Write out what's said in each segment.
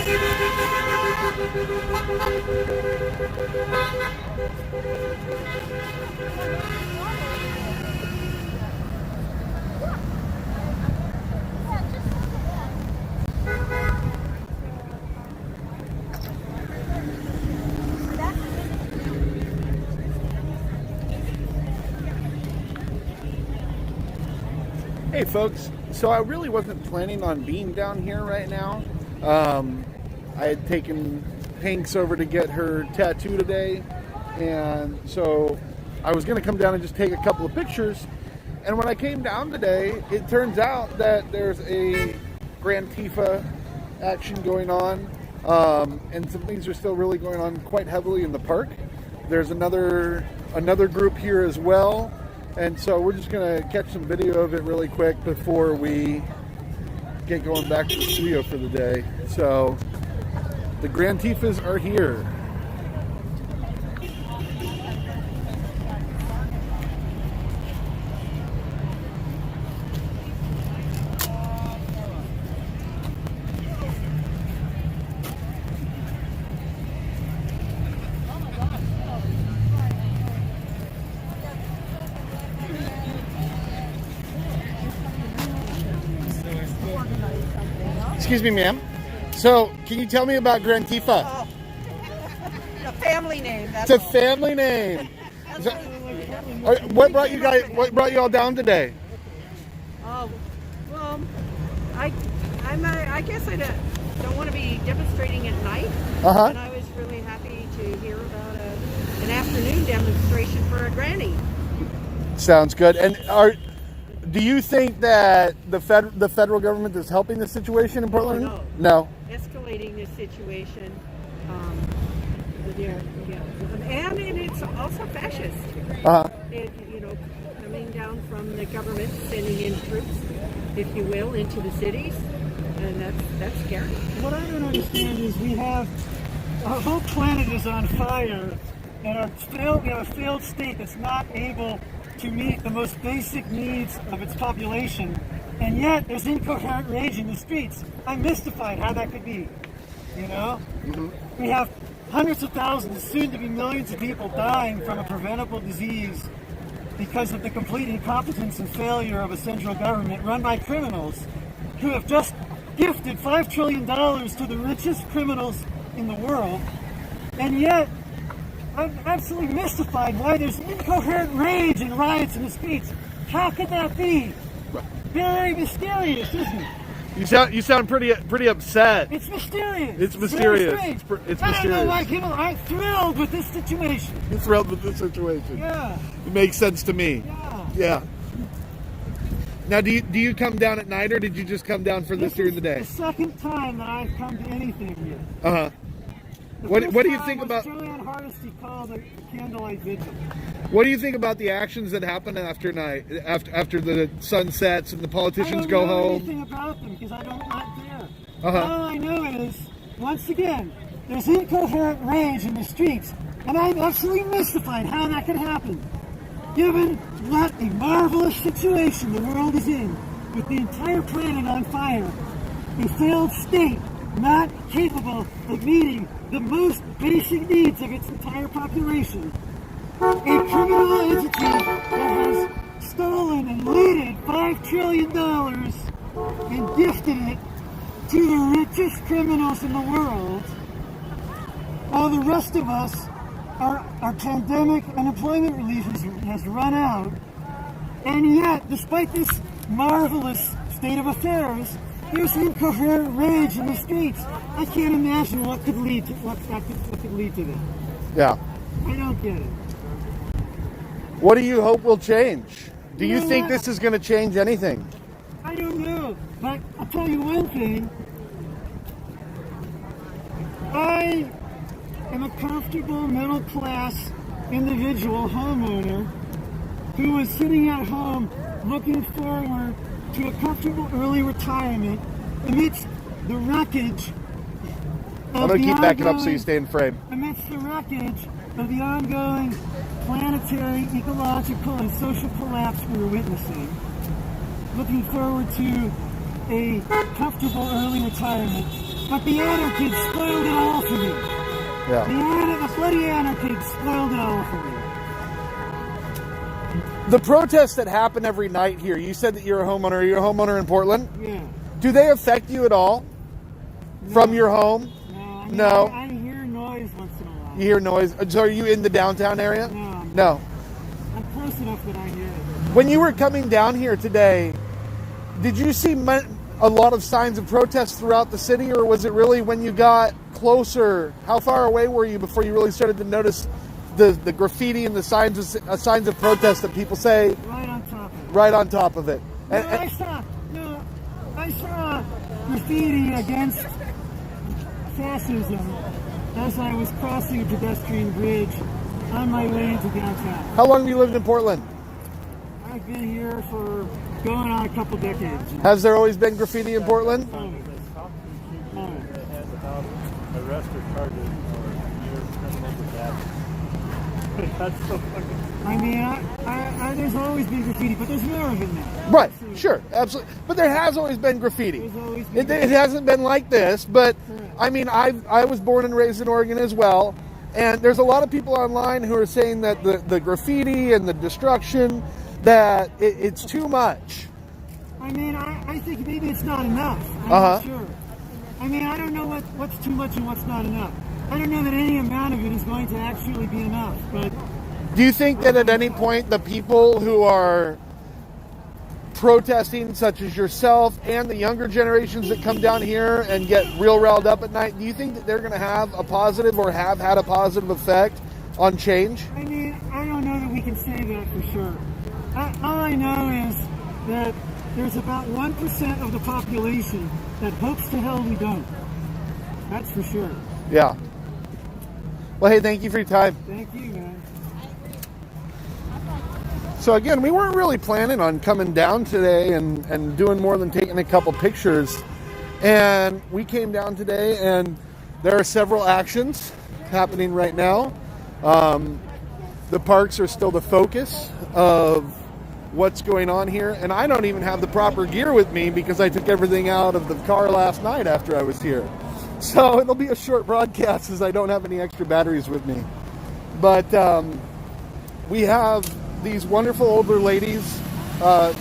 Hey folks, so I really wasn't planning on being down here right now. I had taken Hanks over to get her tattoo today, and so I was going to come down and just take a couple of pictures. And when I came down today, it turns out that there's a Grantifa action going on, and some things are still really going on quite heavily in the park. There's another group here as well. And so we're just going to catch some video of it really quick before we get going back to the studio for the day. So the Grantifas are here. Excuse me, ma'am. So, can you tell me about Grantifa? Oh, a family name. It's a family name. What brought you guys? What brought you all down today? Oh, well, I guess I don't want to be demonstrating at night. And I was really happy to hear about an afternoon demonstration for a granny. Sounds good. And do you think that the federal government is helping the situation in Portland? No. No. Escalating the situation. And it's also fascist. Coming down from the government, sending in troops, if you will, into the cities, and that's scary. What I don't understand is our whole planet is on fire, and we have a failed state that's not able to meet the most basic needs of its population, and yet there's incoherent rage in the streets. I'm mystified how that could be, you know? Mm-hmm. We have hundreds of thousands, soon to be millions of people dying from a preventable disease because of the complete incompetence and failure of a central government run by criminals who have just gifted $5 trillion to the richest criminals in the world, and yet I'm absolutely mystified why there's incoherent rage and riots in the streets. How could that be? Very mysterious, isn't it? You sound pretty upset. It's mysterious. It's mysterious. It's mysterious. I don't know why people aren't thrilled with this situation. You're thrilled with this situation. Yeah. It makes sense to me. Yeah. Now, do you come down at night, or did you just come down for this during the day? This is the second time that I've come to anything here. Uh-huh. What do you think about? Julian Hardesty called a candlelight vigil. What do you think about the actions that happen after the sun sets and the politicians go home? I don't know anything about them because I'm not there. All I know is, once again, there's incoherent rage in the streets, and I'm absolutely mystified how that could happen, given what a marvelous situation the world is in, with the entire planet on fire, a failed state not capable of meeting the most basic needs of its entire population. A criminal entity that has stolen and looted $5 trillion and gifted it to the richest criminals in the world, while the rest of us, our pandemic unemployment relief has run out. And yet, despite this marvelous state of affairs, there's incoherent rage in the streets. I can't imagine what could lead to this. Yeah. I don't get it. What do you hope will change? Do you think this is going to change anything? I don't know, but I'll tell you one thing. I am a comfortable middle-class individual homeowner who was sitting at home looking forward to a comfortable early retirement amidst the wreckage of I'm going to keep backing up so you stay in frame. Amidst the wreckage of the ongoing planetary, ecological, and social collapse we're witnessing. Looking forward to a comfortable early retirement But the anarchy spoiled it all for me. Yeah. The bloody anarchy spoiled it all for me. The protests that happen every night here, you said that you're a homeowner. Are you a homeowner in Portland? Yeah. Do they affect you at all? No. From your home? No. I hear noise once in a while. You hear noise? So are you in the downtown area? No. I'm close enough that I hear it. When you were coming down here today, did you see a lot of signs of protest throughout the city, or was it really when you got closer? How far away were you before you really started to notice the graffiti and the signs of protest that people say? Right on top of it. Right on top of it. I saw graffiti against fascism as I was crossing a pedestrian bridge on my way into downtown. How long have you lived in Portland? I've been here for going on a couple decades. Has there always been graffiti in Portland? Arrest or charges or your criminal protection. That's so fucking... I mean, there's always been graffiti, but there's more of it now. Right, sure, absolutely. But there has always been graffiti. It hasn't been like this, but I mean, I was born and raised in Oregon as well, and there's a lot of people online who are saying that the graffiti and the destruction, that it's too much. I mean, I think maybe it's not enough. I'm not sure. I mean, I don't know what's too much and what's not enough. I don't know that any amount of it is going to actually be enough, but... Do you think that at any point the people who are protesting, such as yourself and the younger generations that come down here and get real riled up at night, do you think that they're going to have a positive or have had a positive effect on change? I mean, I don't know that we can say that for sure. All I know is that there's about 1% of the population that hopes to hell we don't. That's for sure. Yeah. Well, hey, thank you for your time. Thank you, man. So again, we weren't really planning on coming down today and doing more than taking a couple pictures. And we came down today, and there are several actions happening right now. The parks are still the focus of what's going on here. And I don't even have the proper gear with me because I took everything out of the car last night after I was here. So it'll be a short broadcast as I don't have any extra batteries with me. But we have these wonderful older ladies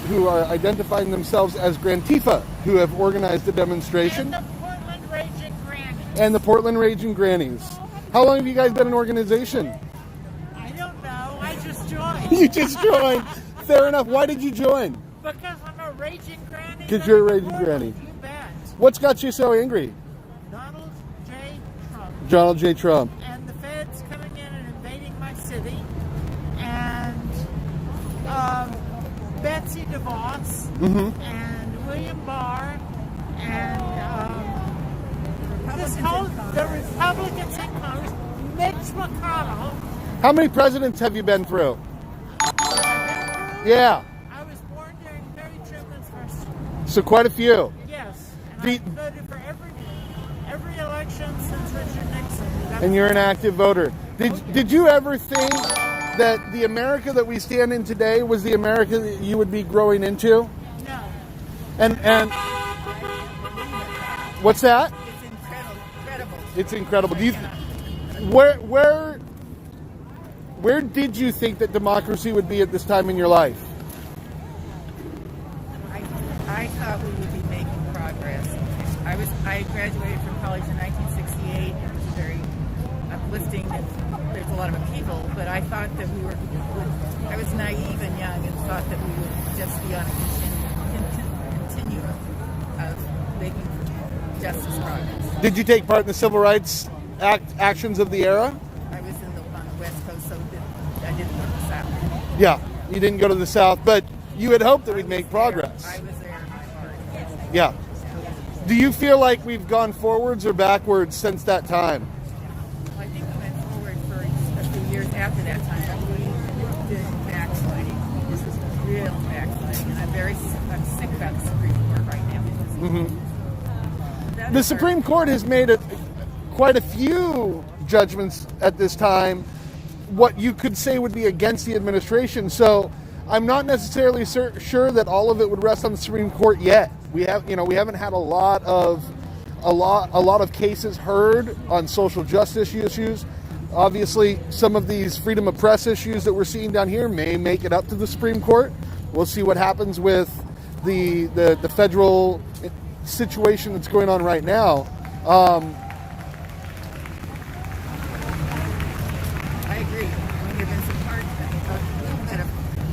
who are identifying themselves as Grantifa, who have organized a demonstration. And the Portland Raging Grannies. And the Portland Raging Grannies. How long have you guys been an organization? I don't know. I just joined. You just joined. Fair enough. Why did you join? Because I'm a raging granny. Because you're a raging granny. You bet. What's got you so angry? Donald J. Trump. Donald J. Trump. And the feds coming in and invading my city. And Betsy DeVos. And William Barr. And the Republicans in Congress. Mitch McConnell. How many presidents have you been through? Yeah. I was born during Mary Truman's first. So quite a few. Yes. And I voted for every election since Richard Nixon. And you're an active voter. Did you ever think that the America that we stand in today was the America that you would be growing into? No. And what's that? It's incredible. It's incredible. Do you where did you think that democracy would be at this time in your life? I thought we would be making progress. I graduated from college in 1968. It was very uplifting. There's a lot of upheaval, but I thought that I was naive and young and thought that we would just be on a continuum of making justice progress. Did you take part in the civil rights actions of the era? I was on the West Coast, so I didn't go to the South. Yeah, you didn't go to the South, but you had hoped that we'd make progress. I was there in my heart. Yeah. Do you feel like we've gone forwards or backwards since that time? Well, I think we went forward for a few years after that time, but we did backsliding. This is real backsliding, and I'm sick about the Supreme Court right now. The Supreme Court has made quite a few judgments at this time, what you could say would be against the administration. So I'm not necessarily sure that all of it would rest on the Supreme Court yet. We haven't had a lot of a lot of cases heard on social justice issues. Obviously, some of these freedom of press issues that we're seeing down here may make it up to the Supreme Court. We'll see what happens with the federal situation that's going on right now. I agree. There have been some hard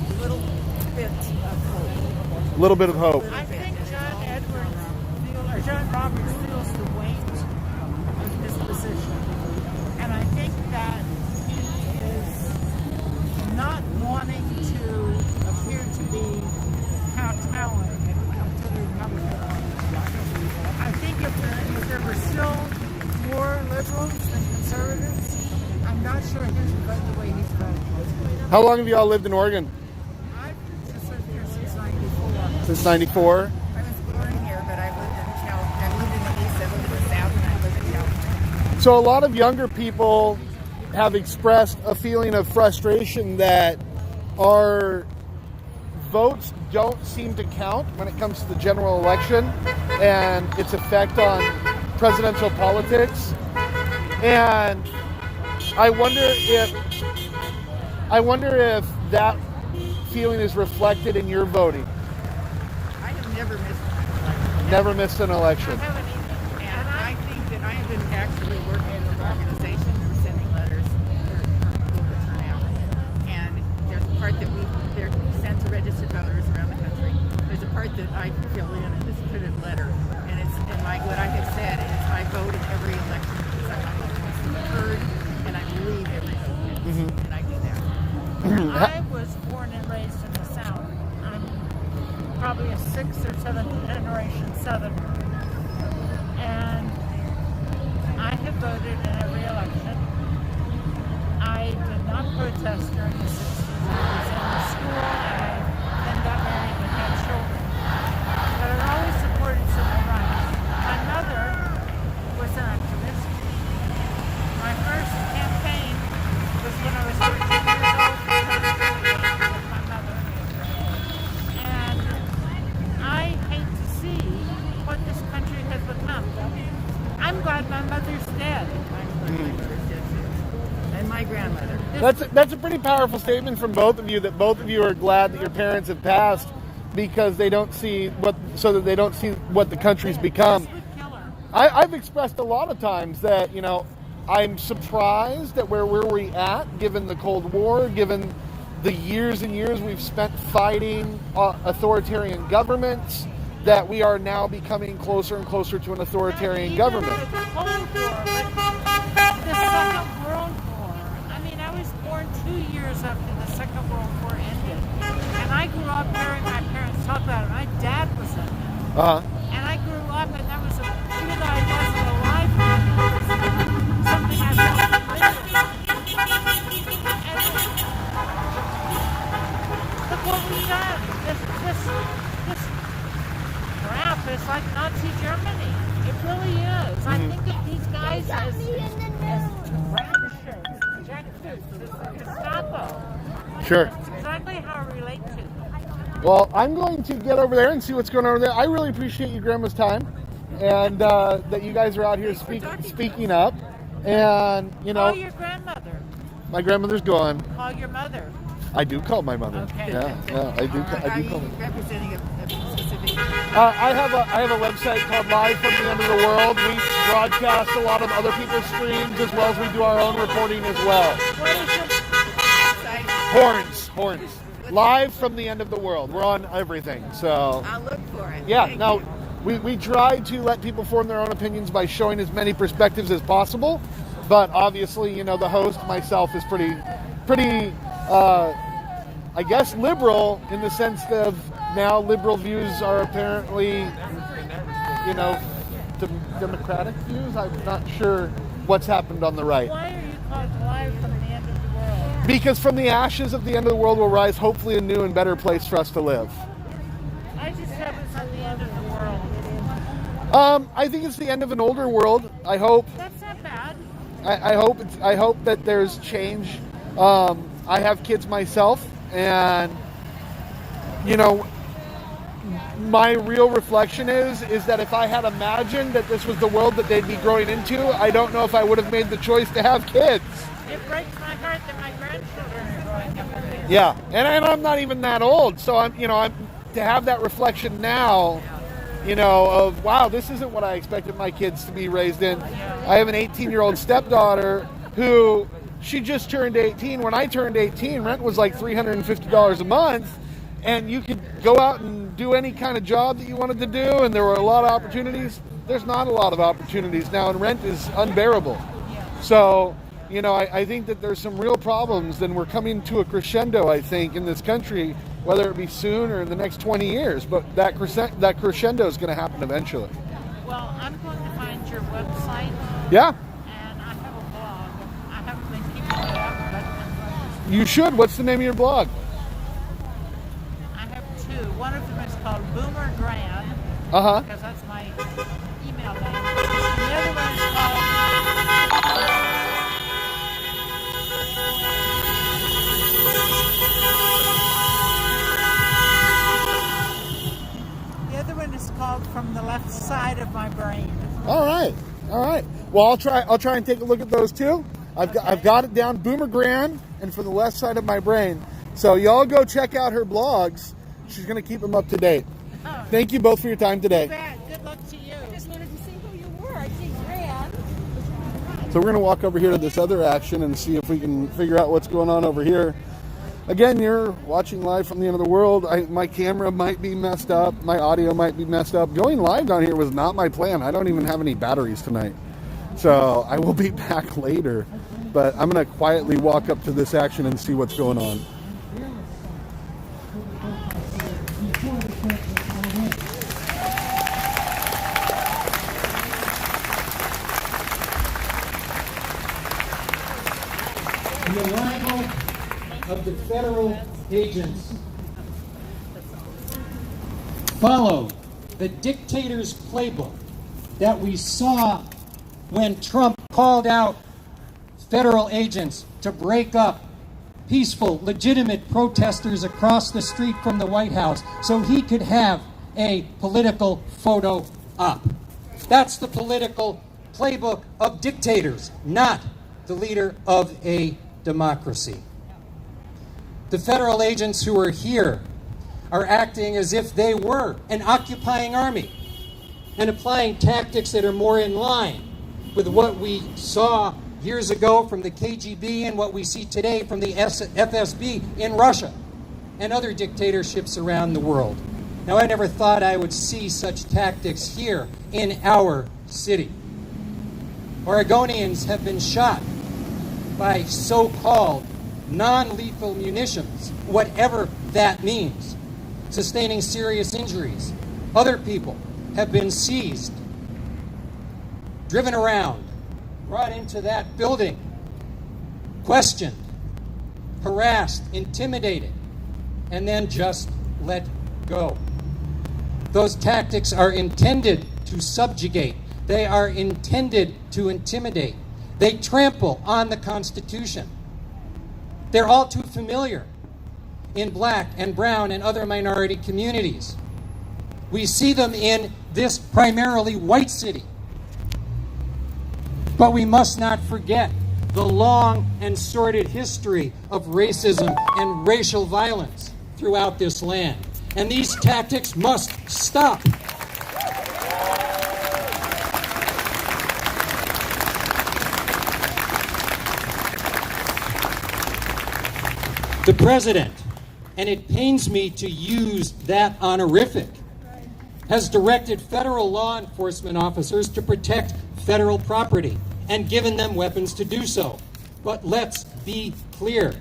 a little bit of hope. A little bit of hope. I think John Roberts feels the weight of his position. And I think that he is not wanting to appear to be kowtowing to the Republican. I think if there were still more liberals than conservatives, I'm not sure he would vote the way he's voting. How long have you all lived in Oregon? I've just lived here since 94. Since 94? I was born here, but I lived in the East, I lived in the South, and I live in California. So a lot of younger people have expressed a feeling of frustration that our votes don't seem to count when it comes to the general election and its effect on presidential politics. And I wonder if that feeling is reflected in your voting. I have never missed an election. Never missed an election. I haven't either. And I think that I have been actually working with organizations and sending letters for voter turnout. And there's a part that they're sent to registered voters around the country. There's a part that I fill in in this printed letter. And what I have said is I vote in every election because I want to be heard and I believe every vote. And I do that. I was born and raised in the South. I'm probably a 6th or 7th generation Southerner. And I have voted in every election. I did not protest during the 60s. I was in school and I then got married and had children. But I always supported civil rights. My mother was an activist. My first campaign was when I was 13 years old with my mother. And I hate to see what this country has become. I'm glad my mother's dead. And my grandmother. That's a pretty powerful statement from both of you, that both of you are glad that your parents have passed because they don't see what the country's become. This would kill her. I've expressed a lot of times that, I'm surprised at where we're at, given the Cold War, given the years and years we've spent fighting authoritarian governments, that we are now becoming closer and closer to an authoritarian government. The Cold War, but the Second World War. I mean, I was born 2 years after the Second World War ended. And I grew up hearing my parents talk about it. My dad was in it. And I grew up, and that was even though I wasn't alive, it was something I felt related. Look what we've done. This crap is like Nazi Germany. It really is. I think of these guys as ravishers, jackboots, as Gestapo. Sure. That's exactly how I relate to them. Well, I'm going to get over there and see what's going on over there. I really appreciate your grandma's time, and that you guys are out here speaking up. And Call your grandmother. my grandmother's gone. Call your mother. I do call my mother. Okay. Yeah, I do. I do call. Are you representing a specific... I have a website called Live from the End of the World. We broadcast a lot of other people's streams as well as we do our own reporting as well. What is your website? Horns. Live from the End of the World. We're on everything. So I'll look for it. yeah, Thank no, you. we try to let people form their own opinions by showing as many perspectives as possible. But obviously, the host, myself, is pretty, I guess, liberal in the sense of now liberal views are apparently, democratic views. I'm not sure what's happened on the right. Why are you called Live from the End of the World? Because from the ashes of the end of the world will rise hopefully a new and better place for us to live. I just have it's at the end of the world. I think it's the end of an older world. I hope. That's not bad. I hope that there's change. I have kids myself, and my real reflection is that if I had imagined that this was the world that they'd be growing into, I don't know if I would have made the choice to have kids. It breaks my heart that my grandchildren are growing up with this. Yeah, and I'm not even that old, so I'm to have that reflection now, of wow, this isn't what I expected my kids to be raised in. I have an 18-year-old stepdaughter who she just turned 18. When I turned 18, rent was like $350 a month, and you could go out and do any kind of job that you wanted to do, and there were a lot of opportunities. There's not a lot of opportunities now, and rent is unbearable. So, I think that there's some real problems, and we're coming to a crescendo, I think, in this country, whether it be soon or in the next 20 years. But that crescendo is going to happen eventually. Well, I'm going to find your website. Yeah. And I have a blog. I haven't been keeping it up, but You should. What's the name of your blog? I have two. One of them is called Boomer Grand. Uh-huh. Because that's my email name. And the other one is called... The other one is called From the Left Side of My Brain. All right. Well, I'll try and take a look at those too. I've got it down, Boomer Grand, and For the Left Side of My Brain. So y'all go check out her blogs. She's going to keep them up to date. Oh. Thank you both for your time today. Good luck to you. I just wanted to see who you were. I see Grand. So we're going to walk over here to this other action and see if we can figure out what's going on over here. Again, you're watching live from the end of the world. My camera might be messed up. My audio might be messed up. Going live down here was not my plan. I don't even have any batteries tonight. So I will be back later. But I'm going to quietly walk up to this action and see what's going on. The arrival of the federal agents follow the dictator's playbook that we saw when Trump called out federal agents to break up peaceful, legitimate protesters across the street from the White House so he could have a political photo op. That's the political playbook of dictators, not the leader of a democracy. The federal agents who are here are acting as if they were an occupying army and applying tactics that are more in line with what we saw years ago from the KGB and what we see today from the FSB in Russia and other dictatorships around the world. Now, I never thought I would see such tactics here in our city. Oregonians have been shot by so-called non-lethal munitions, whatever that means, sustaining serious injuries. Other people have been seized, driven around, brought into that building, questioned, harassed, intimidated, and then just let go. Those tactics are intended to subjugate. They are intended to intimidate. They trample on the Constitution. They're all too familiar in black and brown and other minority communities. We see them in this primarily white city. But we must not forget the long and sordid history of racism and racial violence throughout this land. And these tactics must stop. The president, and it pains me to use that honorific, has directed federal law enforcement officers to protect federal property and given them weapons to do so. But let's be clear.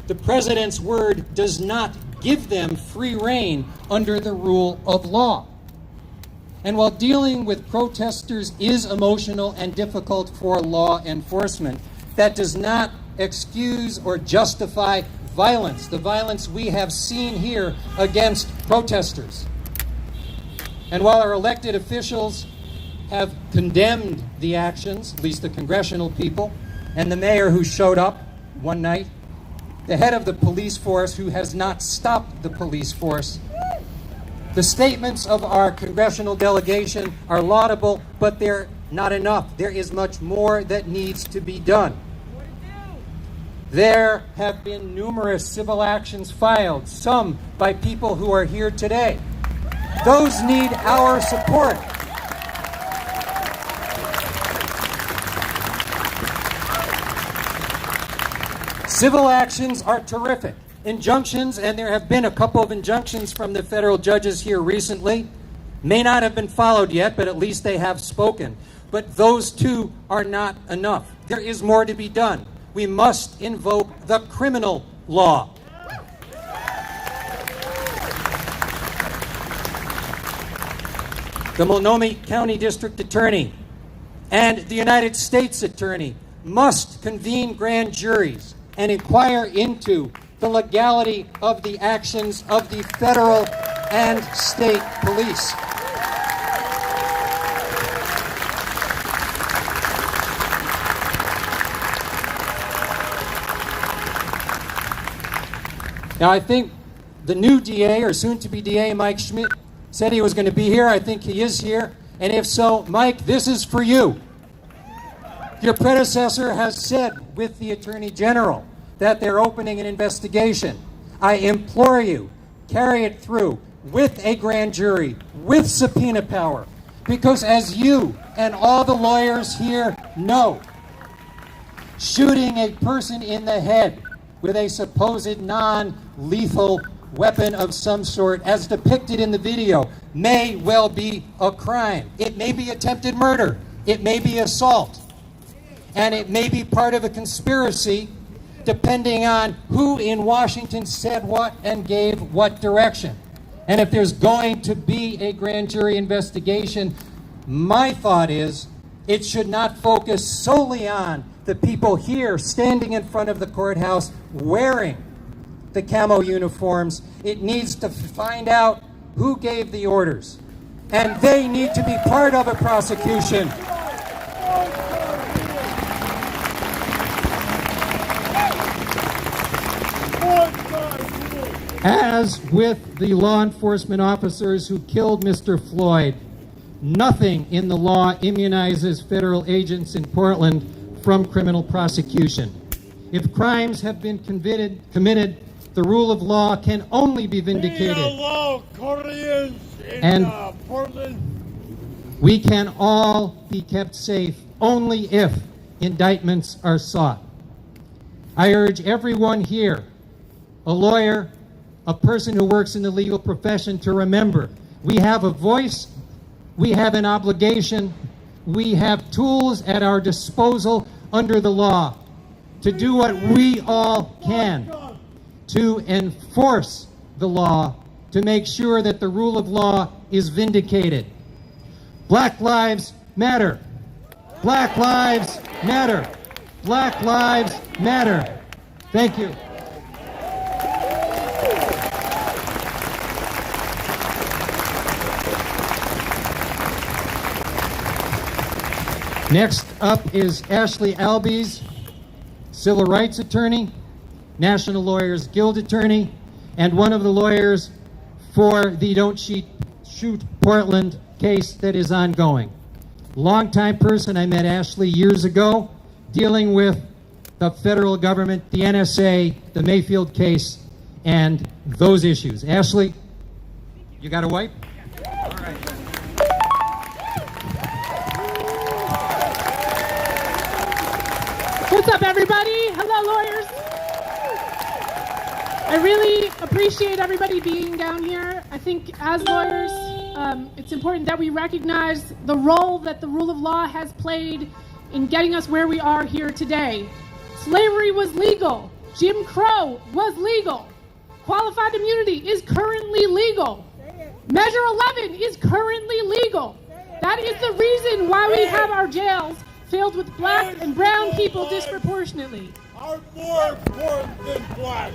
The president's word does not give them free rein under the rule of law. And while dealing with protesters is emotional and difficult for law enforcement, that does not excuse or justify violence, the violence we have seen here against protesters. And while our elected officials have condemned the actions, at least the congressional people, and the mayor who showed up one night, the head of the police force who has not stopped the police force The statements of our congressional delegation are laudable, but they're not enough. There is much more that needs to be done. There have been numerous civil actions filed, some by people who are here today. Those need our support. Civil actions are terrific. Injunctions, and there have been a couple of injunctions from the federal judges here recently, may not have been followed yet, but at least they have spoken. But those two are not enough. There is more to be done. We must invoke the criminal law. The Multnomah County District Attorney and the United States Attorney must convene grand juries and inquire into the legality of the actions of the federal and state police. Now, I think the new DA, or soon-to-be DA, Mike Schmidt, said he was going to be here. I think he is here. And if so, Mike, this is for you. Your predecessor has said with the Attorney General that they're opening an investigation. I implore you, carry it through with a grand jury, with subpoena power. Because as you and all the lawyers here know, shooting a person in the head with a supposed non-lethal weapon of some sort, as depicted in the video, may well be a crime. It may be attempted murder. It may be assault. And it may be part of a conspiracy, depending on who in Washington said what and gave what direction. And if there's going to be a grand jury investigation, my thought is it should not focus solely on the people here standing in front of the courthouse wearing the camo uniforms. It needs to find out who gave the orders. And they need to be part of a prosecution. As with the law enforcement officers who killed Mr. Floyd, nothing in the law immunizes federal agents in Portland from criminal prosecution. If crimes have been committed, the rule of law can only be vindicated. And Portland. We can all be kept safe only if indictments are sought. I urge everyone here, a lawyer, a person who works in the legal profession, to remember we have a voice, we have an obligation, we have tools at our disposal under the law to do what we all can to enforce the law, to make sure that the rule of law is vindicated. Black Lives Matter. Black Lives Matter. Black Lives Matter. Thank you. Next up is Ashley Albies, civil rights attorney, National Lawyers Guild attorney, and one of the lawyers for the Don't Shoot Portland case that is ongoing. Longtime person. I met Ashley years ago dealing with the federal government, the NSA, the Mayfield case, and those issues. Ashley, you got a wipe? All right. What's up, everybody? Hello, lawyers. I really appreciate everybody being down here. I think as lawyers, it's important that we recognize the role that the rule of law has played in getting us where we are here today. Slavery was legal. Jim Crow was legal. Qualified immunity is currently legal. Measure 11 is currently legal. That is the reason why we have our jails filled with black and brown people disproportionately. Are more important than black.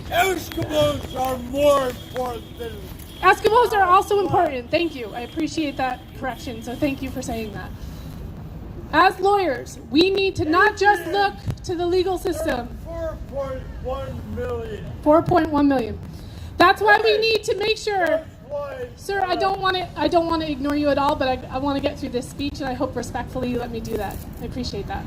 Eskimos are more important than... Eskimos are also important. Thank you. I appreciate that correction, so thank you for saying that. As lawyers, we need to not just look to the legal system. 4.1 million. 4.1 million. That's why we need to make sure Sir, I don't want to ignore you at all, but I want to get through this speech, and I hope respectfully you let me do that. I appreciate that.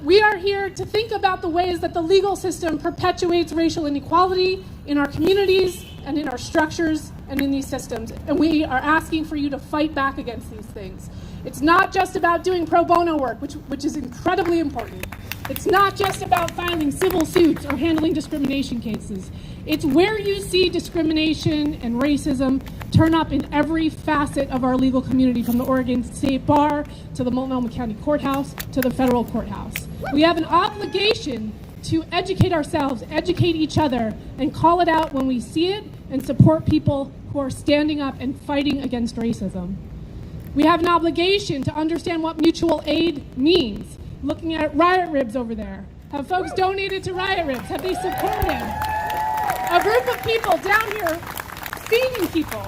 We are here to think about the ways that the legal system perpetuates racial inequality in our communities and in our structures and in these systems. And we are asking for you to fight back against these things. It's not just about doing pro bono work, which is incredibly important. It's not just about filing civil suits or handling discrimination cases. It's where you see discrimination and racism turn up in every facet of our legal community, from the Oregon State Bar to the Multnomah County Courthouse to the federal courthouse. We have an obligation to educate ourselves, educate each other, and call it out when we see it, and support people who are standing up and fighting against racism. We have an obligation to understand what mutual aid means. Looking at Riot Ribs over there. Have folks donated to Riot Ribs? Have they supported a group of people down here feeding people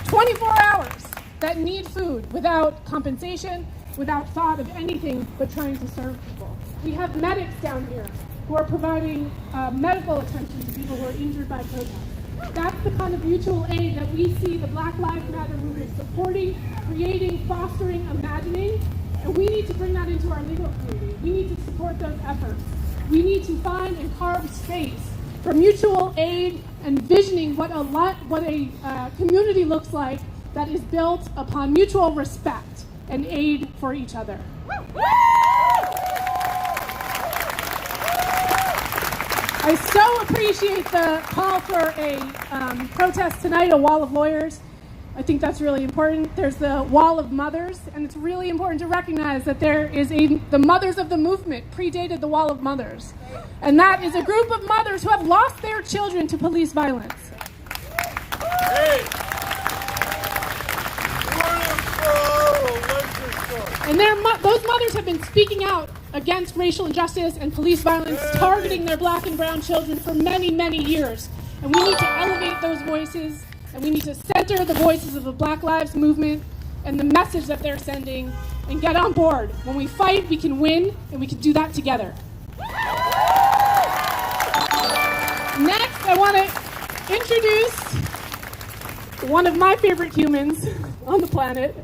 24 hours that need food without compensation, without thought of anything but trying to serve people? We have medics down here who are providing medical attention to people who are injured by protests. That's the kind of mutual aid that we see the Black Lives Matter movement supporting, creating, fostering, imagining. And we need to bring that into our legal community. We need to support those efforts. We need to find and carve space for mutual aid and visioning what a community looks like that is built upon mutual respect and aid for each other. I so appreciate the call for a protest tonight, a wall of lawyers. I think that's really important. There's the wall of mothers, and it's really important to recognize that the mothers of the movement predated the wall of mothers. And that is a group of mothers who have lost their children to police violence. Hey! And those mothers have been speaking out against racial injustice and police violence, targeting their black and brown children for many, many years. And we need to elevate those voices. And we need to center the voices of the Black Lives Movement and the message that they're sending and get on board. When we fight, we can win, and we can do that together. Next, I want to introduce one of my favorite humans on the planet,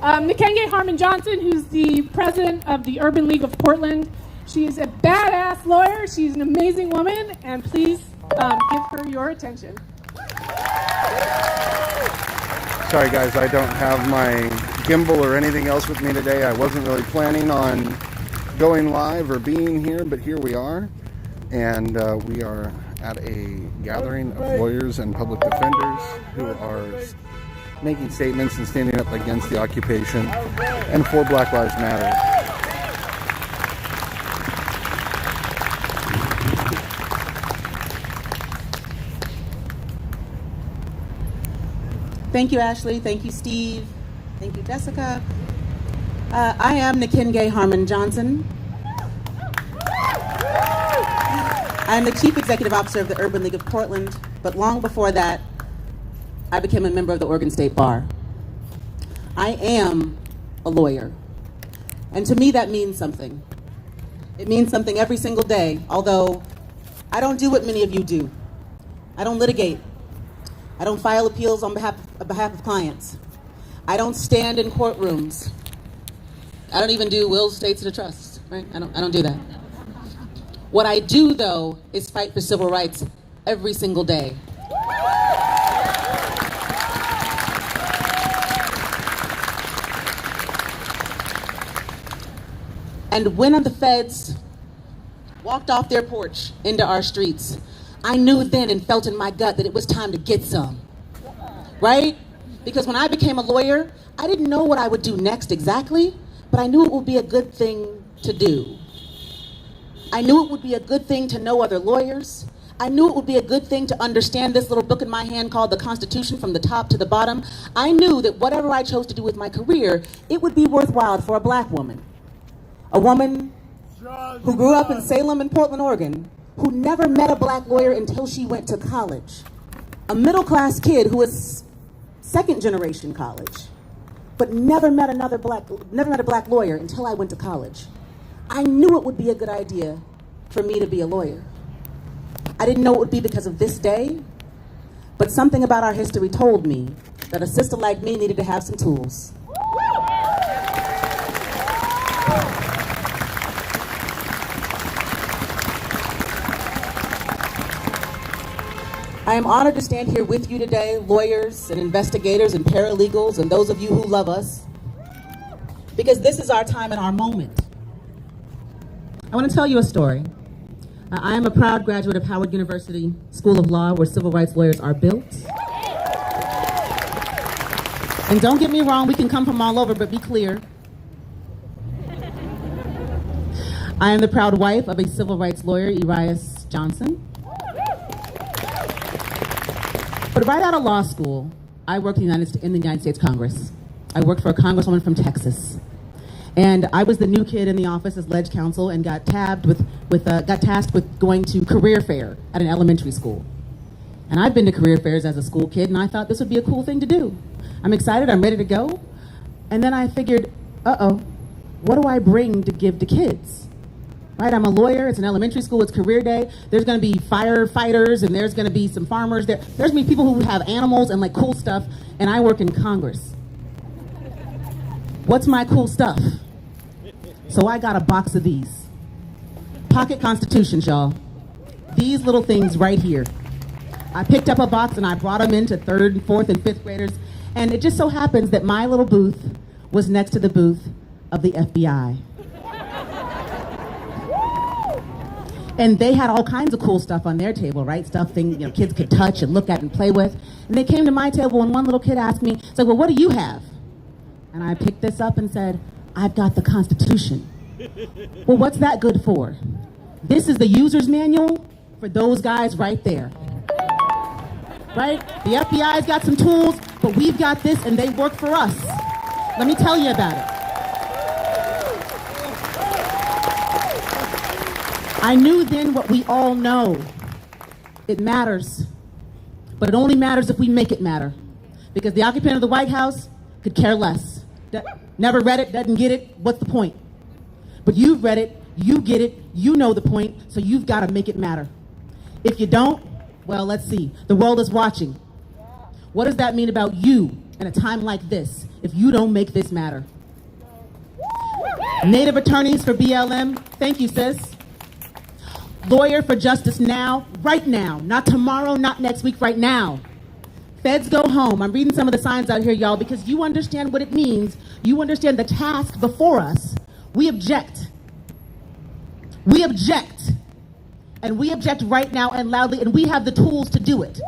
Nikenge Harmon-Johnson, who's the president of the Urban League of Portland. She is a badass lawyer. She's an amazing woman, and please give her your attention. Sorry guys, I don't have my gimbal or anything else with me today. I wasn't really planning on going live or being here, but here we are. And we are at a gathering of lawyers and public defenders who are making statements and standing up against the occupation and for Black Lives Matter. Thank you, Ashley. Thank you, Steve. Thank you, Jessica. I am Nikenge Harmon-Johnson. I am the Chief Executive Officer of the Urban League of Portland, but long before that, I became a member of the Oregon State Bar. I am a lawyer, and to me that means something. It means something every single day, although I don't do what many of you do. I don't litigate. I don't file appeals on behalf of clients. I don't stand in courtrooms. I don't even do wills, states, and trusts, right? I don't do that. What I do, though, is fight for civil rights every single day. And when the feds walked off their porch into our streets, I knew then and felt in my gut that it was time to get some, right? Because when I became a lawyer, I didn't know what I would do next exactly, but I knew it would be a good thing to do. I knew it would be a good thing to know other lawyers. I knew it would be a good thing to understand this little book in my hand called the Constitution from the top to the bottom. I knew that whatever I chose to do with my career, it would be worthwhile for a black woman. A woman who grew up in Salem and Portland, Oregon, who never met a black lawyer until she went to college. A middle-class kid who was second-generation college, but never met a black lawyer until I went to college. I knew it would be a good idea for me to be a lawyer. I didn't know it would be because of this day, But something about our history told me that a sister like me needed to have some tools. I am honored to stand here with you today, lawyers and investigators and paralegals and those of you who love us, because this is our time and our moment. I want to tell you a story. I am a proud graduate of Howard University School of Law, where civil rights lawyers are built. And don't get me wrong, we can come from all over, but be clear. I am the proud wife of a civil rights lawyer, Urias Johnson. But right out of law school, I worked in the United States Congress. I worked for a congresswoman from Texas. And I was the new kid in the office as ledge counsel and got tasked with going to career fair at an elementary school. And I've been to career fairs as a school kid, and I thought this would be a cool thing to do. I'm excited, I'm ready to go. And then I figured, what do I bring to give to kids? Right, I'm a lawyer, it's an elementary school, it's career day. There's gonna be firefighters and there's gonna be some farmers there. There's gonna be people who have animals and like cool stuff, and I work in Congress. What's my cool stuff? So I got a box of these. Pocket constitutions, y'all. These little things right here. I picked up a box and I brought them into 3rd and 4th and 5th graders, and it just so happens that my little booth was next to the booth of the FBI. And they had all kinds of cool stuff on their table, right? Stuff kids could touch and look at and play with. And they came to my table and one little kid asked me, it's like, well, what do you have? And I picked this up and said, I've got the Constitution. Well, what's that good for? This is the user's manual for those guys right there. Right? The FBI's got some tools, but we've got this and they work for us. Let me tell you about it. I knew then what we all know. It matters. But it only matters if we make it matter. Because the occupant of the White House could care less. Never read it, doesn't get it, what's the point? But you've read it, you get it, you know the point, so you've got to make it matter. If you don't, well, let's see. The world is watching. What does that mean about you in a time like this if you don't make this matter? Native attorneys for BLM, thank you, sis. Lawyer for justice now, right now. Not tomorrow, not next week, right now. Feds go home. I'm reading some of the signs out here, y'all, because you understand what it means. You understand the task before us. We object. We object. And we object right now and loudly, and we have the tools to do it.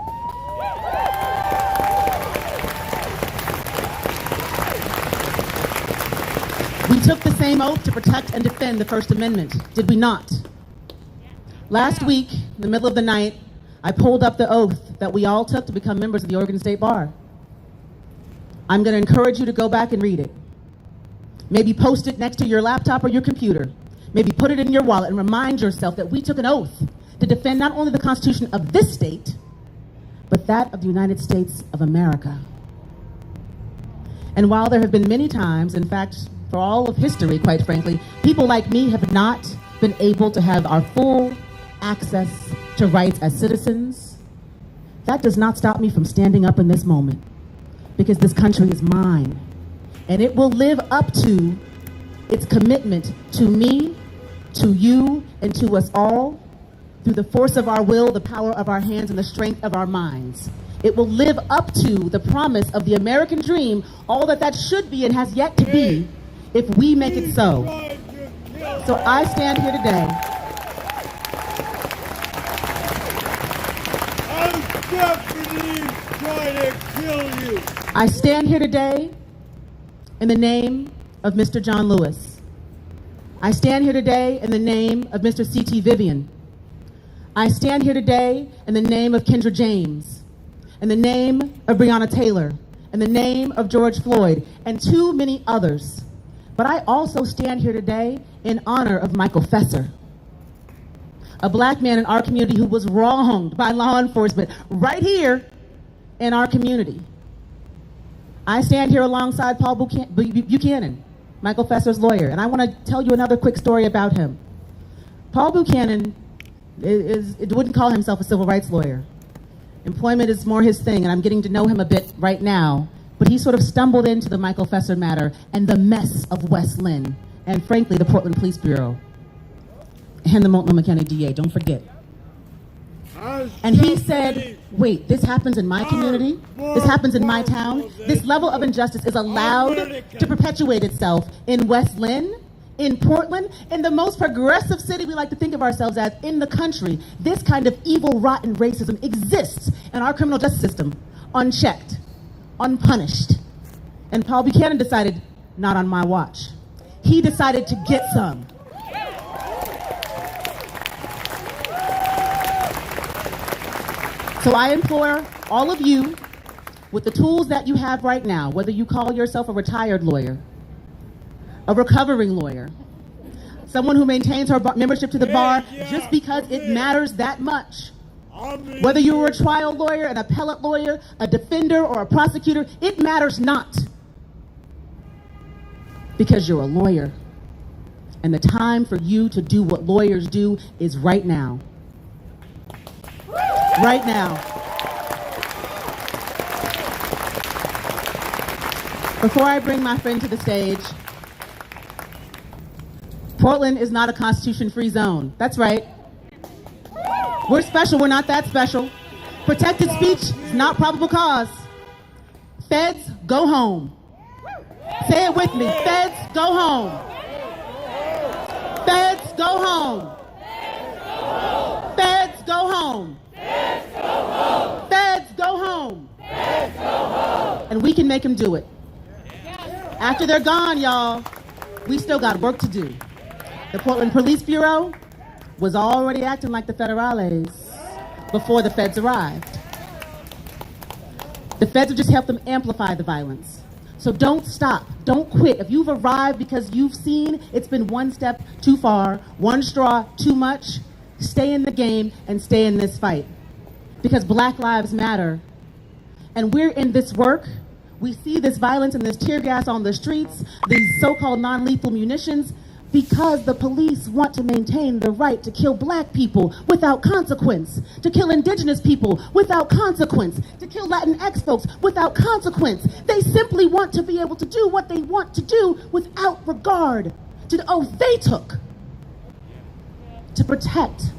We took the same oath to protect and defend the First Amendment, did we not? Last week, in the middle of the night, I pulled up the oath that we all took to become members of the Oregon State Bar. I'm going to encourage you to go back and read it. Maybe post it next to your laptop or your computer. Maybe put it in your wallet and remind yourself that we took an oath to defend not only the Constitution of this state, but that of the United States of America. And while there have been many times, in fact, for all of history, quite frankly, people like me have not been able to have our full access to rights as citizens, that does not stop me from standing up in this moment, because this country is mine, and it will live up to its commitment to me, to you, and to us all through the force of our will, the power of our hands, and the strength of our minds. It will live up to the promise of the American dream, all that should be and has yet to be, if we make it so. So I stand here today. I stand here today in the name of Mr. John Lewis. I stand here today in the name of Mr. C.T. Vivian. I stand here today in the name of Kendra James, in the name of Breonna Taylor, in the name of George Floyd, and too many others. But I also stand here today in honor of Michael Fesser, a black man in our community who was wronged by law enforcement right here in our community. I stand here alongside Paul Buchanan, Michael Fesser's lawyer, and I want to tell you another quick story about him. Paul Buchanan wouldn't call himself a civil rights lawyer. Employment is more his thing, and I'm getting to know him a bit right now. But he sort of stumbled into the Michael Fesser matter and the mess of West Lynn, and frankly, the Portland Police Bureau, and the Multnomah County DA, don't forget. And he said, wait, this happens in my community? This happens in my town? This level of injustice is allowed to perpetuate itself in West Lynn, in Portland, in the most progressive city we like to think of ourselves as in the country. This kind of evil, rotten racism exists in our criminal justice system, unchecked, unpunished. And Paul Buchanan decided, not on my watch. He decided to get some. So I implore all of you, with the tools that you have right now, whether you call yourself a retired lawyer, a recovering lawyer, someone who maintains her membership to the bar just because it matters that much. Whether you were a trial lawyer, an appellate lawyer, a defender, or a prosecutor, it matters not. Because you're a lawyer. And the time for you to do what lawyers do is right now. Right now. Before I bring my friend to the stage, Portland is not a constitution-free zone. That's right. We're special, we're not that special. Protected speech is not probable cause. Feds, go home. Say it with me, feds, go home. Feds, go home. Feds, go home. Feds, go home. And we can make them do it. After they're gone, y'all, we still got work to do. The Portland Police Bureau was already acting like the federales before the feds arrived. The feds have just helped them amplify the violence. So don't stop, don't quit. If you've arrived because you've seen it's been one step too far, one straw too much, stay in the game and stay in this fight. Because Black Lives Matter, and we're in this work. We see this violence and this tear gas on the streets, these so-called non-lethal munitions, because the police want to maintain the right to kill Black people without consequence, to kill Indigenous people without consequence, to kill Latinx folks without consequence. They simply want to be able to do what they want to do without regard to the oath they took to protect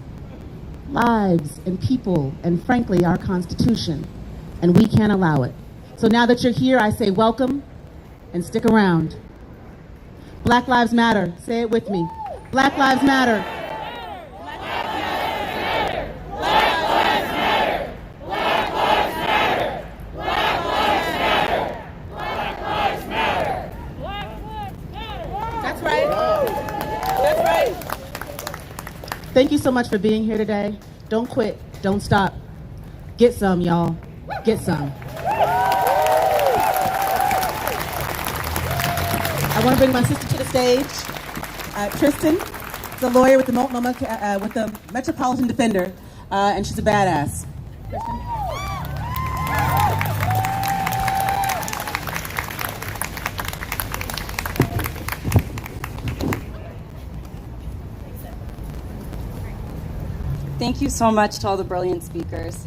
lives and people and, frankly, our Constitution. And we can't allow it. So now that you're here, I say welcome and stick around. Black Lives Matter. Say it with me. Black Lives Matter. Black Lives Matter. Black Lives Matter. Black Lives Matter. Black Lives Matter. Black Lives Matter. Black Lives Matter. That's right. That's right. Thank you so much for being here today. Don't quit. Don't stop. Get some, y'all. Get some. I want to bring my sister to the stage. Tristan is a lawyer with the Multnomah, with the Metropolitan Defender, and she's a badass. Tristan. Thank you so much to all the brilliant speakers.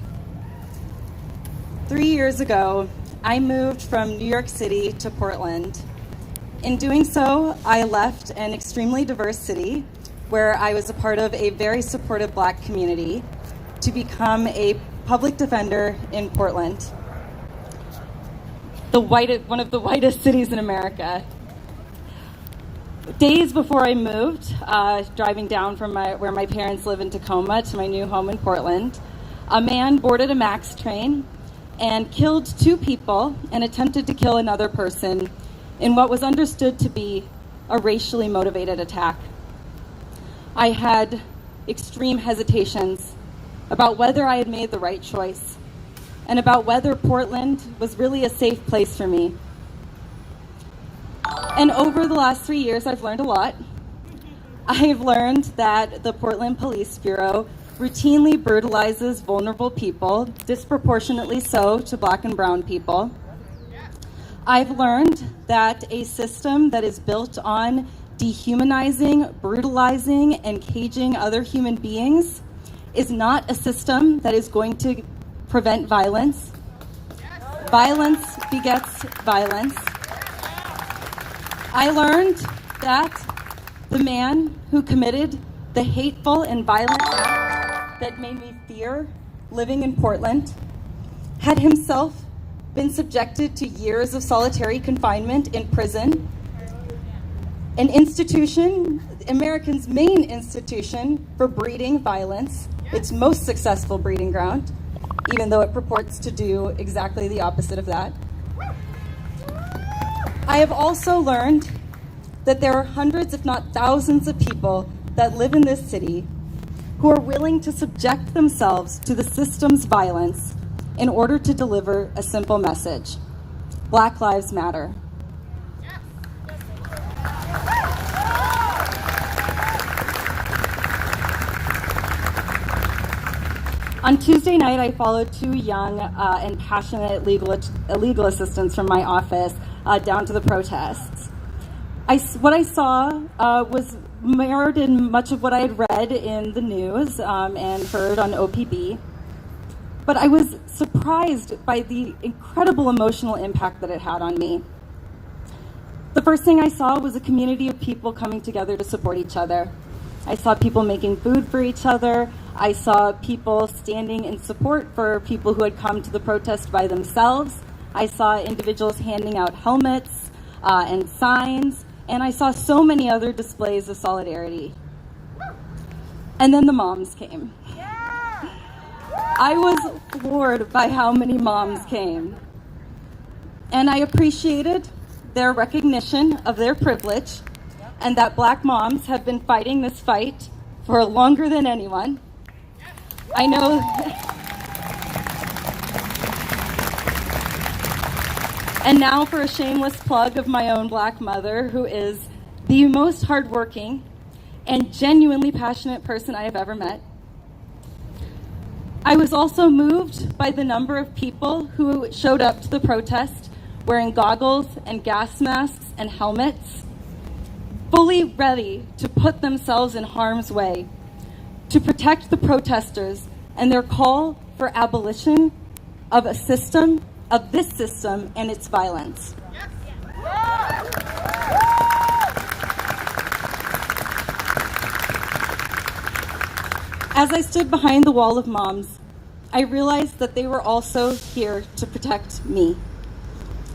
3 years ago, I moved from New York City to Portland. In doing so, I left an extremely diverse city where I was a part of a very supportive Black community to become a public defender in Portland, one of the whitest cities in America. Days before I moved, driving down from where my parents live in Tacoma to my new home in Portland, a man boarded a MAX train and killed 2 people and attempted to kill another person in what was understood to be a racially motivated attack. I had extreme hesitations about whether I had made the right choice and about whether Portland was really a safe place for me. And over the last 3 years, I've learned a lot. I've learned that the Portland Police Bureau routinely brutalizes vulnerable people, disproportionately so to Black and brown people. I've learned that a system that is built on dehumanizing, brutalizing, and caging other human beings is not a system that is going to prevent violence. Violence begets violence. I learned that the man who committed the hateful and violent act that made me fear living in Portland had himself been subjected to years of solitary confinement in prison, an institution, America's main institution for breeding violence, its most successful breeding ground, even though it purports to do exactly the opposite of that. I have also learned that there are hundreds, if not thousands, of people that live in this city who are willing to subject themselves to the system's violence in order to deliver a simple message: Black Lives Matter. On Tuesday night, I followed two young and passionate legal assistants from my office down to the protests. What I saw was mirrored in much of what I had read in the news and heard on OPB. But I was surprised by the incredible emotional impact that it had on me. The first thing I saw was a community of people coming together to support each other. I saw people making food for each other. I saw people standing in support for people who had come to the protest by themselves. I saw individuals handing out helmets and signs, and I saw so many other displays of solidarity. And then the moms came. I was floored by how many moms came. And I appreciated their recognition of their privilege and that Black moms have been fighting this fight for longer than anyone. I know. And now for a shameless plug of my own Black mother, who is the most hardworking and genuinely passionate person I have ever met. I was also moved by the number of people who showed up to the protest wearing goggles and gas masks and helmets, fully ready to put themselves in harm's way to protect the protesters and their call for abolition of a system, of this system and its violence. As I stood behind the wall of moms, I realized that they were also here to protect me.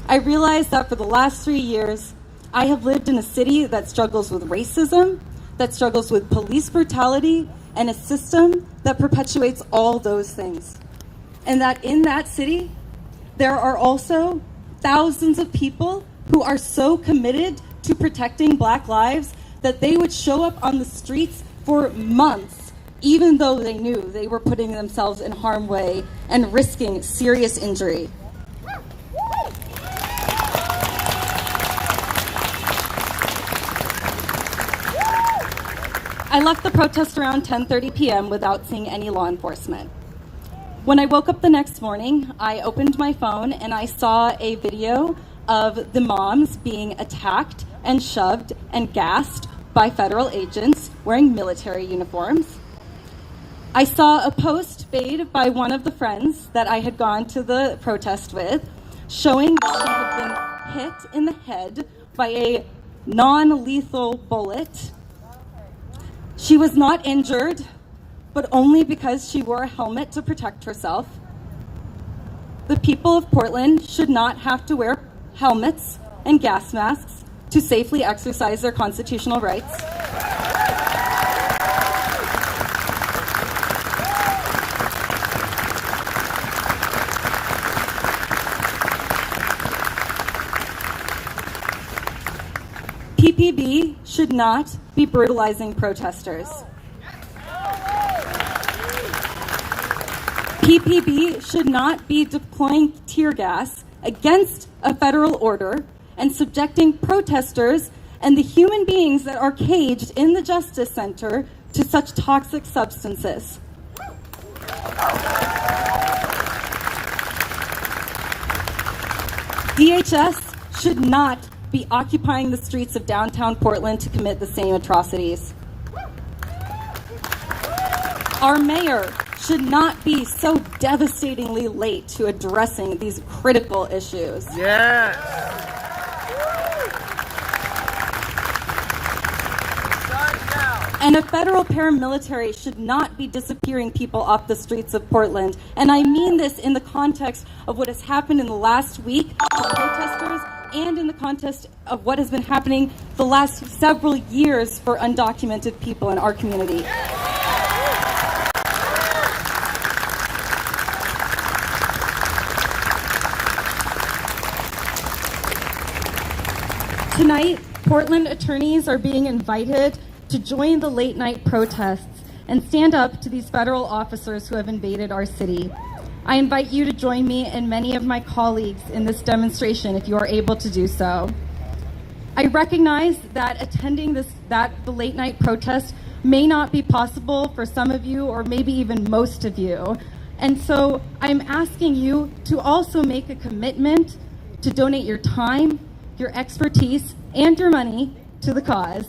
I realized that for the last 3 years, I have lived in a city that struggles with racism, that struggles with police brutality, and a system that perpetuates all those things. And that in that city, there are also thousands of people who are so committed to protecting Black lives that they would show up on the streets for months, even though they knew they were putting themselves in harm's way and risking serious injury. I left the protest around 10:30 p.m. without seeing any law enforcement. When I woke up the next morning, I opened my phone and I saw a video of the moms being attacked and shoved and gassed by federal agents wearing military uniforms. I saw a post made by one of the friends that I had gone to the protest with, showing that she had been hit in the head by a non-lethal bullet. She was not injured, but only because she wore a helmet to protect herself. The people of Portland should not have to wear helmets and gas masks to safely exercise their constitutional rights. PPB should not be brutalizing protesters. PPB should not be deploying tear gas against a federal order and subjecting protesters and the human beings that are caged in the Justice Center to such toxic substances. DHS should not be occupying the streets of downtown Portland to commit the same atrocities. Our mayor should not be so devastatingly late to addressing these critical issues. Yes. And a federal paramilitary should not be disappearing people off the streets of Portland. And I mean this in the context of what has happened in the last week to protesters and in the context of what has been happening the last several years for undocumented people in our community. Tonight, Portland attorneys are being invited to join the late night protests and stand up to these federal officers who have invaded our city. I invite you to join me and many of my colleagues in this demonstration if you are able to do so. I recognize that attending the late night protest may not be possible for some of you or maybe even most of you. And so I'm asking you to also make a commitment to donate your time, your expertise, and your money to the cause.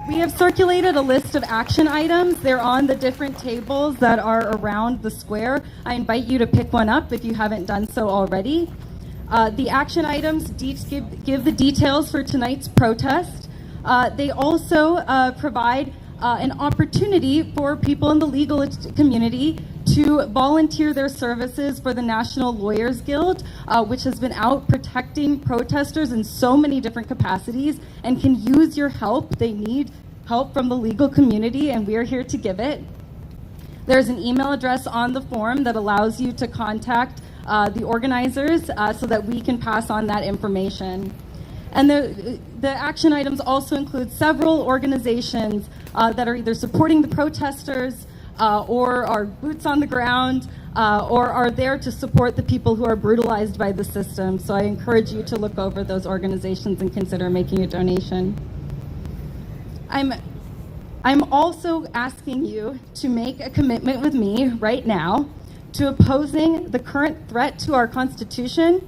We have circulated a list of action items. They're on the different tables that are around the square. I invite you to pick one up if you haven't done so already. The action items give the details for tonight's protest. They also provide an opportunity for people in the legal community to volunteer their services for the National Lawyers Guild, which has been out protecting protesters in so many different capacities and can use your help. They need help from the legal community, and we are here to give it. There's an email address on the form that allows you to contact the organizers so that we can pass on that information. And the action items also include several organizations that are either supporting the protesters or are boots on the ground or are there to support the people who are brutalized by the system. So I encourage you to look over those organizations and consider making a donation. I'm also asking you to make a commitment with me right now to opposing the current threat to our Constitution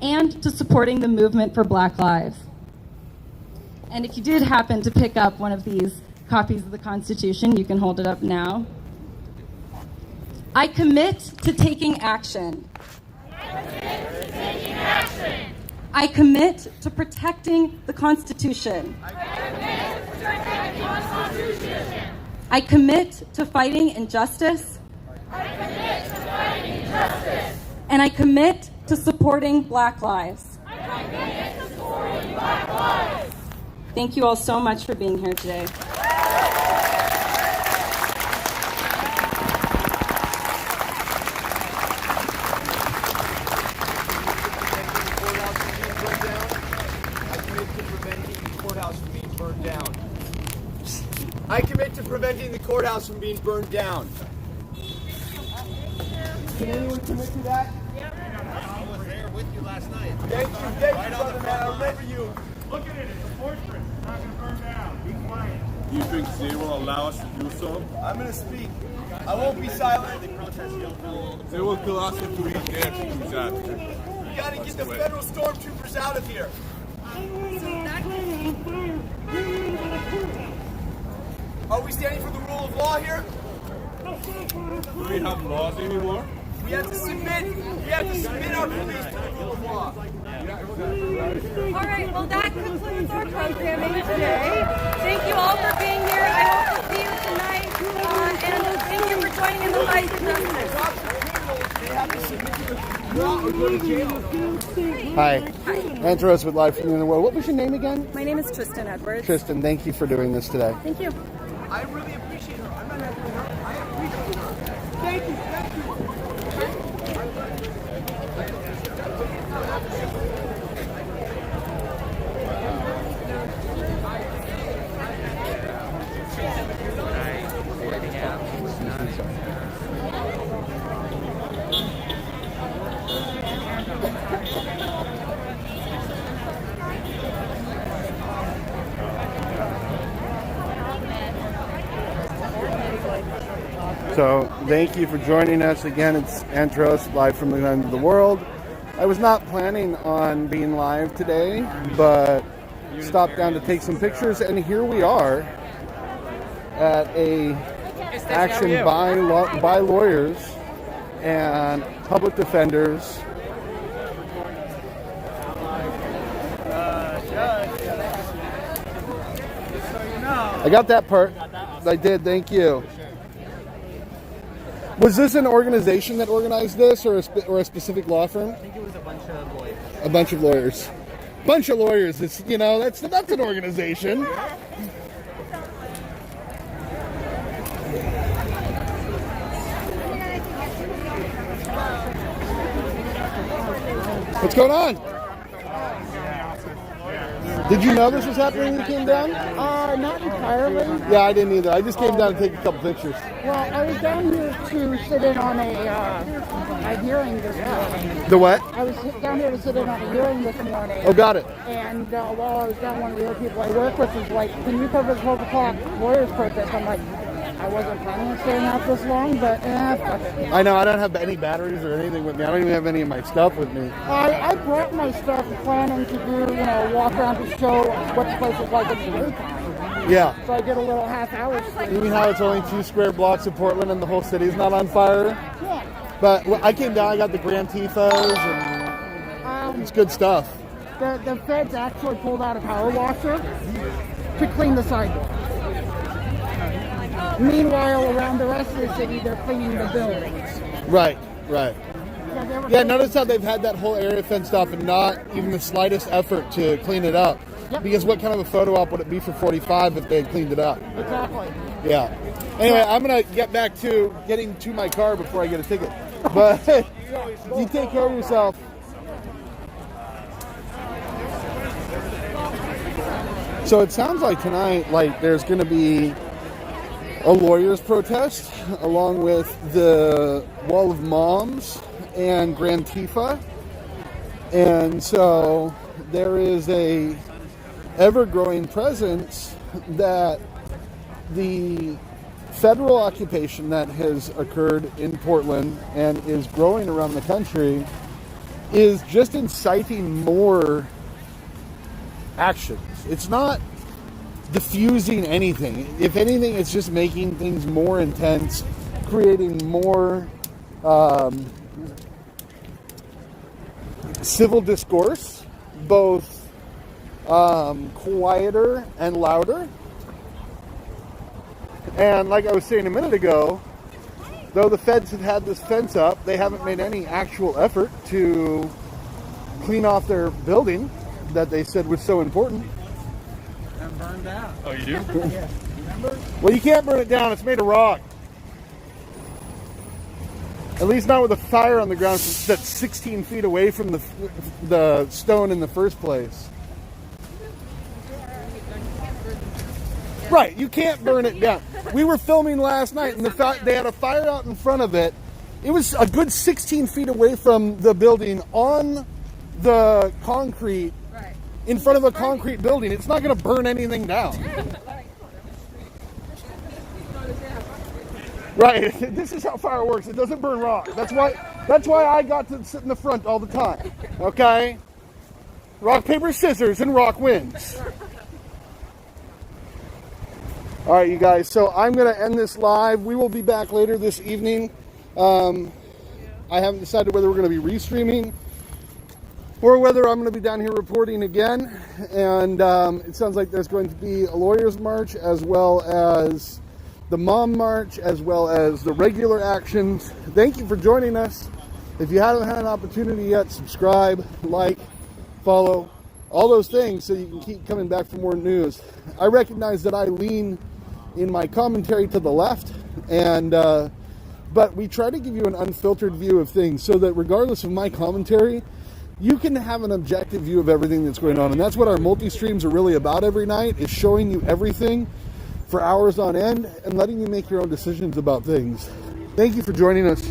and to supporting the movement for Black Lives. And if you did happen to pick up one of these copies of the Constitution, you can hold it up now. I commit to taking action. I commit to protecting the Constitution. I commit to fighting injustice. And I commit to supporting Black Lives. Thank you all so much for being here today. I commit to preventing the courthouse from being burned down. Can anyone commit to that? I was there with you last night. Thank you, brother man. I remember you. Look at it, it's a fortress. It's not going to burn down. Be quiet. Do you think they will allow us to do so? I'm going to speak. I won't be silent. They will kill us if we dare to do that. We got to get the federal stormtroopers out of here. Are we standing for the rule of law here? Do we have laws anymore? We have to submit our police to the rule of law. All right, well, that concludes our programming today. Thank you all for being here. I hope to see you tonight. And thank you for joining in the fight for justice. Hi. Anteros with Live from the World. What was your name again? My name is Tristan Edwards. Tristan, thank you for doing this today. Thank you. I really appreciate her. I'm not happy with her. I appreciate her. Thank you. So thank you for joining us again. It's Anteros live from the end of the world. I was not planning on being live today, but stopped down to take some pictures, and here we are at a action by lawyers and public defenders. I got that part. I did, thank you. Was this an organization that organized this, or a specific law firm? I think it was a bunch of lawyers. A bunch of lawyers. Bunch of lawyers. It's, you know, that's an organization. What's going on? Did you know this was happening when you came down? Not entirely. Yeah, I didn't either. I just came down to take a couple pictures. Well, I was down here to sit in on a hearing this morning. The what? I was down here to sit in on a hearing this morning. Oh, got it. And while I was down, one of the other people I work with was like, "Can you cover the 12 o'clock lawyers protest?" I'm like, I wasn't planning on staying out this long, but fuck it. I know, I don't have any batteries or anything with me. I don't even have any of my stuff with me. I brought my stuff planning to do, walk around to show what the place is like at the daytime. Yeah. So I did a little half-hour sleep. You mean how it's only 2 square blocks of Portland and the whole city's not on fire? Yeah. But I came down, I got the Grantifas, and it's good stuff. The feds actually pulled out a power washer to clean the sidewalk. Meanwhile, around the rest of the city, they're cleaning the buildings. Right. Yeah, notice how they've had that whole area fenced off and not even the slightest effort to clean it up. Yep. Because what kind of a photo op would it be for 45 if they had cleaned it up? Exactly. Yeah. Anyway, I'm going to get back to getting to my car before I get a ticket. But you take care of yourself. So it sounds like tonight, there's going to be a lawyers' protest along with the Wall of Moms and Grantifa. And so there is a ever-growing presence that the federal occupation that has occurred in Portland and is growing around the country is just inciting more actions. It's not diffusing anything. If anything, it's just making things more intense, creating more civil discourse, both quieter and louder. And like I was saying a minute ago, though the feds have had this fence up, they haven't made any actual effort to clean off their building that they said was so important. Burned out. Oh, you do? Yeah. Remember? Well, you can't burn it down. It's made of rock. At least not with a fire on the ground that's 16 feet away from the stone in the first place. Right, you can't burn it down. We were filming last night, and they had a fire out in front of it. It was a good 16 feet away from the building on the concrete. In front of a concrete building. It's not going to burn anything down. Right. This is how fire works. It doesn't burn rock. That's why I got to sit in the front all the time. Okay? Rock, paper, scissors, and rock wins. All right, you guys. So I'm going to end this live. We will be back later this evening. I haven't decided whether we're going to be restreaming or whether I'm going to be down here reporting again. And it sounds like there's going to be a lawyers' march, as well as the mom march, as well as the regular actions. Thank you for joining us. If you haven't had an opportunity yet, subscribe, like, follow, all those things so you can keep coming back for more news. I recognize that I lean in my commentary to the left, and but we try to give you an unfiltered view of things so that regardless of my commentary, you can have an objective view of everything that's going on. And that's what our multi-streams are really about every night, is showing you everything for hours on end and letting you make your own decisions about things. Thank you for joining us,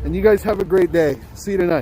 and you guys have a great day. See you tonight.